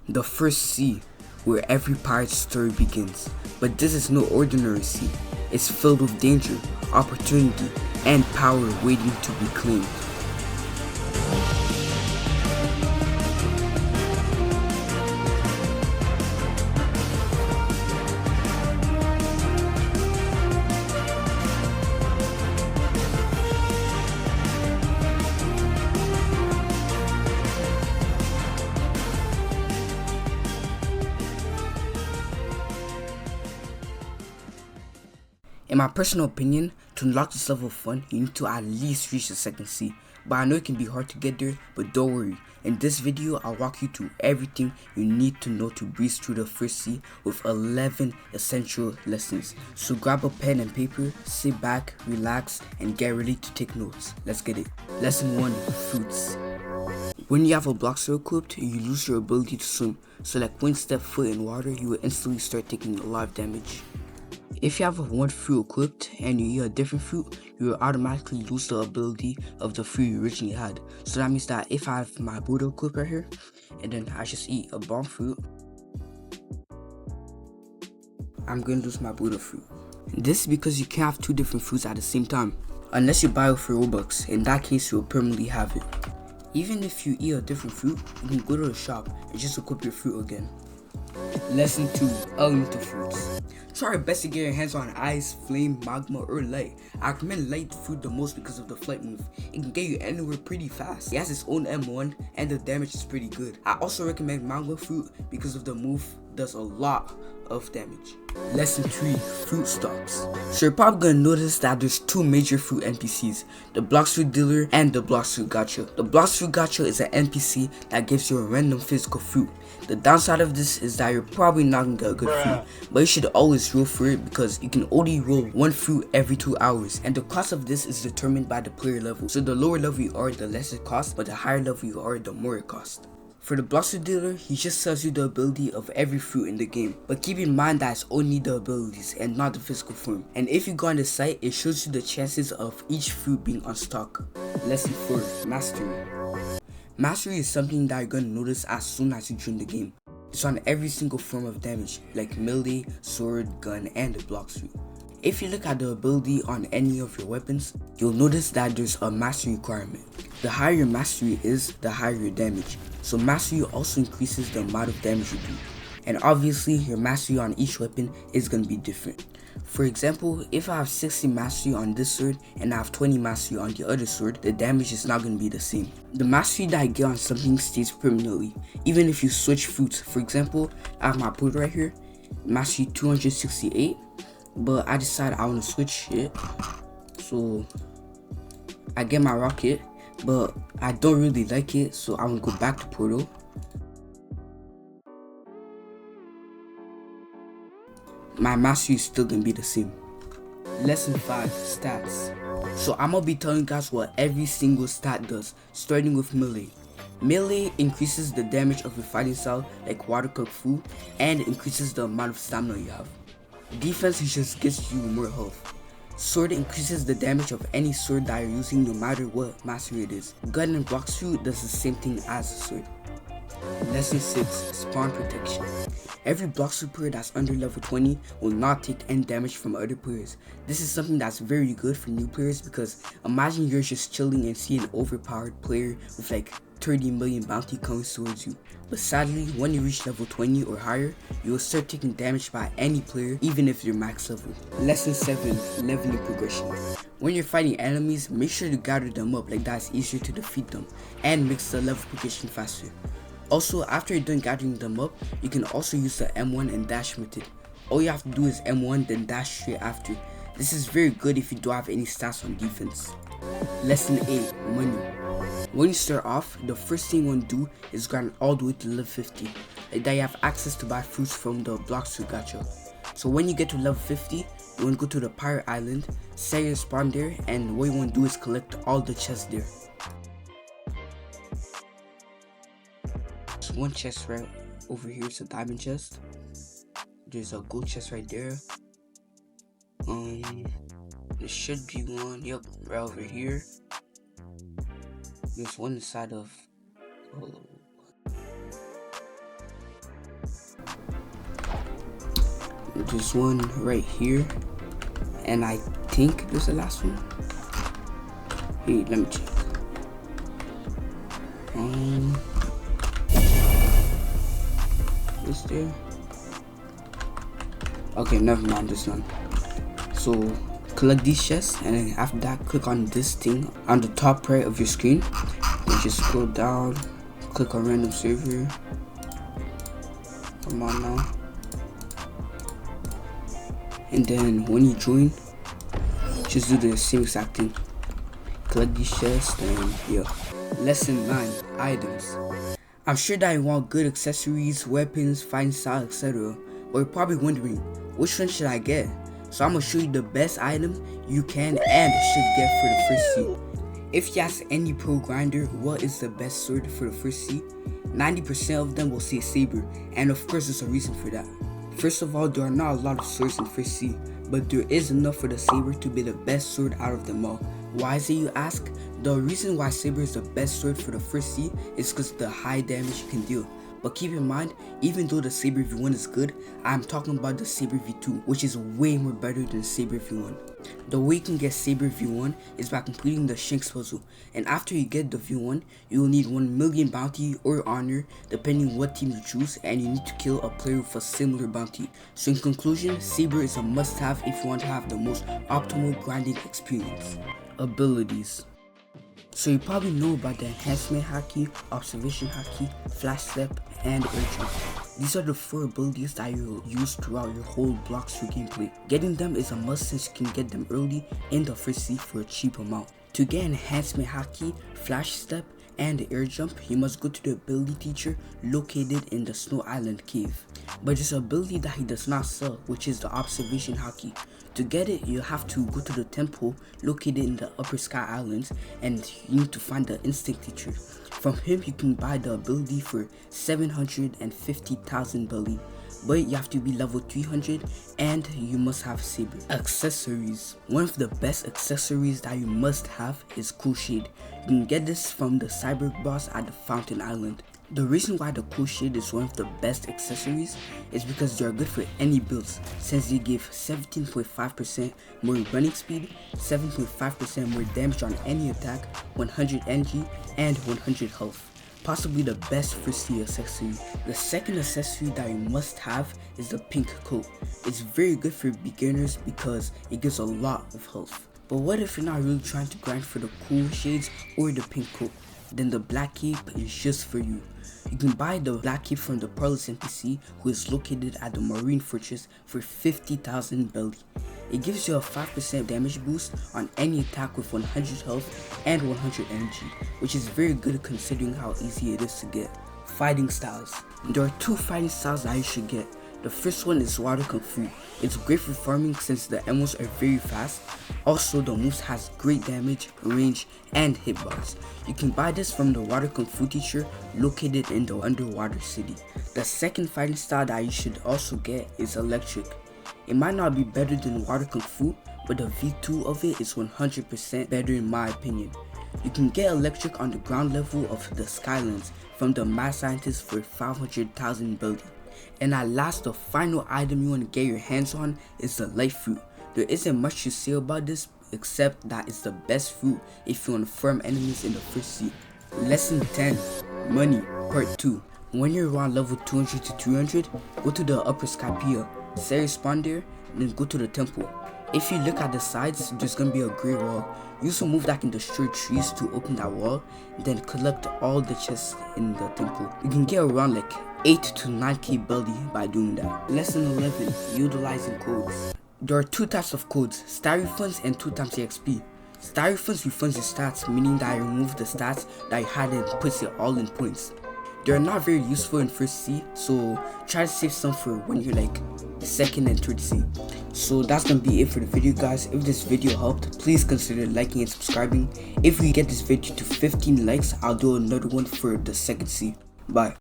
the first sea, where every pirate's story begins. But this is no ordinary sea. It's filled with danger, opportunity, and power waiting to be claimed. In my personal opinion, to unlock this level of fun, you need to at least reach the second sea. But I know it can be hard to get there, but don't worry. In this video, I'll walk you through everything you need to know to breeze through the first sea with 11 essential lessons. So grab a pen and paper, sit back, relax, and get ready to take notes. Let's get it. Lesson 1. Fruits. When you have a block sword equipped, you lose your ability to swim. So like when you step foot in water, you will instantly start taking a lot of damage. If you have one fruit equipped and you eat a different fruit, you will automatically lose the ability of the fruit you originally had. So that means that if I have my Buddha equipped right here, and then I just eat a bomb fruit, I'm going to lose my Buddha fruit. This is because you can't have two different fruits at the same time, unless you buy it for Robux. In that case, you will permanently have it. Even if you eat a different fruit, you can go to the shop and just equip your fruit again. Lesson 2. Elemental fruits. Try your best to get your hands on ice, flame, magma, or light. I recommend light fruit the most because of the flight move. It can get you anywhere pretty fast. It has its own M1 and the damage is pretty good. I also recommend magma fruit because of the move does a lot of damage. Lesson 3. Fruit stocks. So you're probably gonna notice that there's two major fruit NPCs, the Bloxfruit Dealer and the Bloxfruit Gacha. The Bloxfruit Gacha is an NPC that gives you a random physical fruit. The downside of this is that you're probably not gonna get a good fruit, but you should always roll for it because you can only roll one fruit every 2 hours, and the cost of this is determined by the player level. So the lower level you are, the less it costs, but the higher level you are, the more it costs. For the Bloxfruit Dealer, he just tells you the ability of every fruit in the game, but keep in mind that it's only the abilities and not the physical form. And if you go on the site, it shows you the chances of each fruit being on stock. Lesson 4. Mastery. Mastery is something that you're going to notice as soon as you join the game. It's on every single form of damage, like melee, sword, gun, and the Bloxfruit. If you look at the ability on any of your weapons, you'll notice that there's a mastery requirement. The higher your mastery is, the higher your damage. So mastery also increases the amount of damage you do. And obviously, your mastery on each weapon is going to be different. For example, if I have 60 mastery on this sword and I have 20 mastery on the other sword, the damage is not going to be the same. The mastery that I get on something stays permanently, even if you switch fruits. For example, I have my Buddha right here, mastery 268, but I decided I want to switch it. So I get my rocket, but I don't really like it, so I want to go back to Portal. My mastery is still gonna be the same. Lesson 5. Stats. So I'm gonna be telling you guys what every single stat does, starting with melee. Melee increases the damage of your fighting style like water cooked food, and increases the amount of stamina you have. Defense just gives you more health. Sword increases the damage of any sword that you're using no matter what mastery it is. Gun and Bloxfruit does the same thing as a sword. Lesson 6. Spawn protection. Every Bloxfruit player that's under level 20 will not take any damage from other players. This is something that's very good for new players because imagine you're just chilling and see an overpowered player with like 30 million bounty coming towards you. But sadly, when you reach level 20 or higher, you will start taking damage by any player even if you're max level. Lesson 7. Leveling progression. When you're fighting enemies, make sure to gather them up, like that's easier to defeat them and makes the level progression faster. Also, after you're done gathering them up, you can also use the M1 and dash method. All you have to do is M1 then dash straight after. This is very good if you don't have any stats on defense. Lesson 8. Money. When you start off, the first thing you want to do is grind all the way to level 50. Like that you have access to buy fruits from the Bloxfruit Gacha. So when you get to level 50, you want to go to the Pirate Island, set your spawn there, and what you want to do is collect all the chests there. One chest right over here is a diamond chest. There's a gold chest right there. There should be one, yep, right over here. There's one inside of there's one right here, and I think there's the last one. Hey, let me check. Is there? Okay, never mind, this one. So collect these chests, and then after that click on this thing on the top right of your screen, and just scroll down, click on random server. Come on now. And then when you join, just do the same exact thing. Collect these chests, and yeah. Lesson 9, items. I'm sure that you want good accessories, weapons, fighting style, etc. But you're probably wondering, which one should I get? So I'm gonna show you the best item you can and should get for the first seed. If you ask any pro grinder what is the best sword for the first seed, 90% of them will say saber, and of course there's a reason for that. First of all, there are not a lot of swords in first seed, but there is enough for the saber to be the best sword out of them all. Why is it, you ask? The reason why saber is the best sword for the first seed is because of the high damage you can deal. But keep in mind, even though the Saber V1 is good, I'm talking about the Saber V2, which is way more better than Saber V1. The way you can get Saber V1 is by completing the Shanks puzzle, and after you get the V1, you will need 1 million bounty or honor depending what team you choose, and you need to kill a player with a similar bounty. So in conclusion, Saber is a must-have if you want to have the most optimal grinding experience. Abilities. So you probably know about the Enhancement Haki, Observation Haki, Flash Step, and Air Jump. These are the 4 abilities that you'll use throughout your whole Blox2 gameplay. Getting them is a must since you can get them early in the first seed for a cheap amount. To get Enhancement Haki, Flash Step, and Air Jump, you must go to the ability teacher located in the Snow Island cave. But there's an ability that he does not sell, which is the Observation Haki. To get it, you have to go to the temple located in the Upper Sky Islands, and you need to find the Instinct teacher. From him, you can buy the ability for 750,000 belly, but you have to be level 300 and you must have Saber. Accessories. One of the best accessories that you must have is Cool Shade. You can get this from the Cyborg boss at the Fountain Island. The reason why the Cool Shade is one of the best accessories is because they are good for any builds, since they give 17.5% more running speed, 7.5% more damage on any attack, 100 energy, and 100 health. Possibly the best first seed accessory. The second accessory that you must have is the pink coat. It's very good for beginners because it gives a lot of health. But what if you're not really trying to grind for the cool shades or the pink coat? Then the black cape is just for you. You can buy the black cape from the Pearl's NPC, who is located at the Marine Fortress, for 50,000 belly. It gives you a 5% damage boost on any attack with 100 health and 100 energy, which is very good considering how easy it is to get. Fighting styles. There are 2 fighting styles that you should get. The first one is Water Kung Fu. It's great for farming since the emos are very fast. Also, the moves has great damage, range, and hitbox. You can buy this from the Water Kung Fu teacher located in the underwater city. The second fighting style that you should also get is Electric. It might not be better than Water Kung Fu, but the V2 of it is 100% better in my opinion. You can get Electric on the ground level of the Skylands from the Mad Scientist for 500,000 belly. And at last, the final item you want to get your hands on is the Light Fruit. There isn't much to say about this except that it's the best fruit if you want to farm enemies in the first seed. Lesson 10, Money, Part 2. When you're around level 200 to 300, go to the Upper Sky Pia, set your spawn there, and then go to the temple. If you look at the sides, there's gonna be a grey wall. Use a move that can destroy trees to open that wall, then collect all the chests in the temple. You can get around like 8 to 9k belly by doing that. Lesson 11, utilizing codes. There are 2 types of codes, stat refunds and 2 times EXP. Stat refunds refunds your stats, meaning that you remove the stats that you had and puts it all in points. They're not very useful in first seed, so try to save some for when you're like second and third seed. So that's gonna be it for the video, guys. If this video helped, please consider liking and subscribing. If we get this video to 15 likes, I'll do another one for the second seed. Bye.